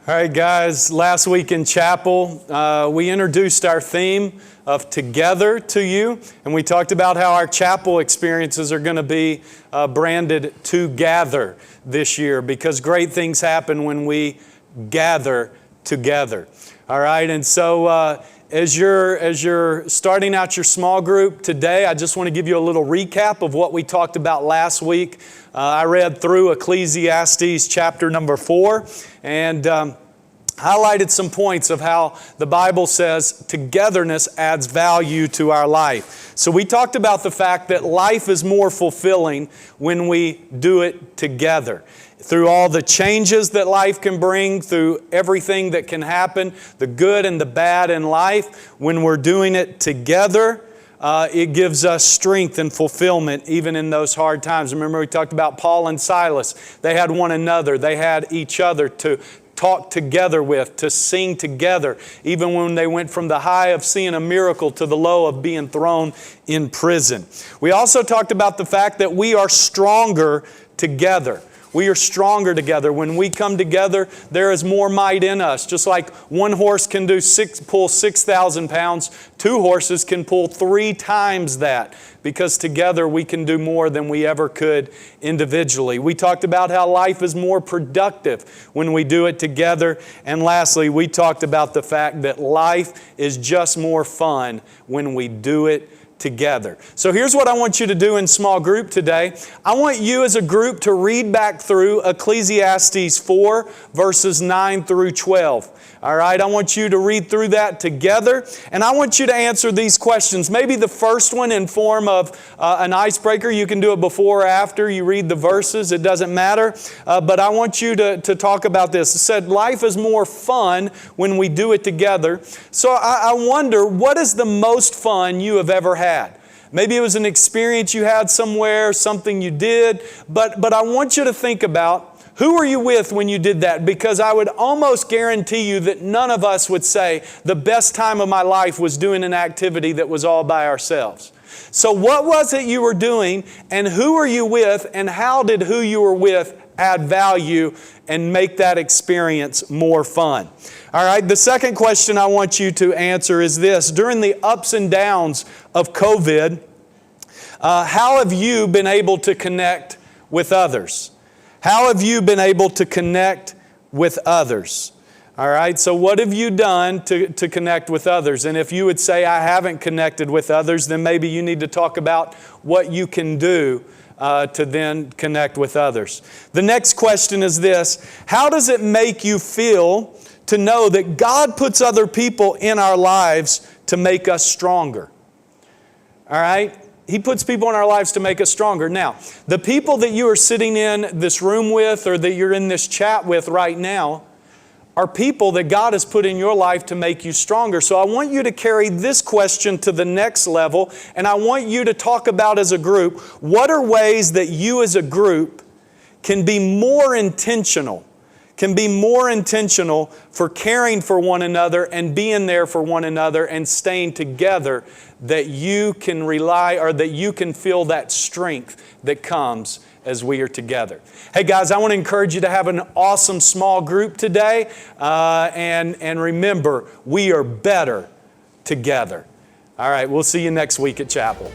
All right, guys, last week in chapel, we introduced our theme of Together to you, and we talked about how our chapel experiences are going to be branded Together this year, because great things happen when we gather together. All right, and so as you're starting out your small group today, I just want to give you a little recap of what we talked about last week. I read through Ecclesiastes chapter number 4 and highlighted some points of how the Bible says togetherness adds value to our life. So we talked about the fact that life is more fulfilling when we do it together. Through all the changes that life can bring, through everything that can happen, the good and the bad in life, when we're doing it together, it gives us strength and fulfillment even in those hard times. Remember we talked about Paul and Silas. They had one another. They had each other to talk together with, to sing together, even when they went from the high of seeing a miracle to the low of being thrown in prison. We also talked about the fact that we are stronger together. We are stronger together. When we come together, there is more might in us. Just like one horse can pull 6,000 pounds, two horses can pull 3 times that, because together we can do more than we ever could individually. We talked about how life is more productive when we do it together. And lastly, we talked about the fact that life is just more fun when we do it together. So here's what I want you to do in small group today. I want you as a group to read back through Ecclesiastes 4 verses 9 through 12. All right, I want you to read through that together, and I want you to answer these questions. Maybe the first one in form of an icebreaker. You can do it before or after you read the verses. It doesn't matter. But I want you to talk about this. It said, life is more fun when we do it together. So I wonder, what is the most fun you have ever had? Maybe it was an experience you had somewhere, something you did. But I want you to think about, who were you with when you did that? Because I would almost guarantee you that none of us would say, the best time of my life was doing an activity that was all by ourselves. So what was it you were doing, and who were you with, and how did who you were with add value and make that experience more fun? All right, the second question I want you to answer is this. During the ups and downs of COVID, how have you been able to connect with others? How have you been able to connect with others? All right, so what have you done to connect with others? And if you would say, I haven't connected with others, then maybe you need to talk about what you can do to then connect with others. The next question is this. How does it make you feel to know that God puts other people in our lives to make us stronger? All right? He puts people in our lives to make us stronger. Now, the people that you are sitting in this room with, or that you're in this chat with right now, are people that God has put in your life to make you stronger. So I want you to carry this question to the next level, and I want you to talk about as a group, what are ways that you as a group can be more intentional for caring for one another and being there for one another and staying together, that you can rely, or that you can feel that strength that comes as we are together. Hey guys, I want to encourage you to have an awesome small group today. And remember, we are better together. All right, we'll see you next week at chapel.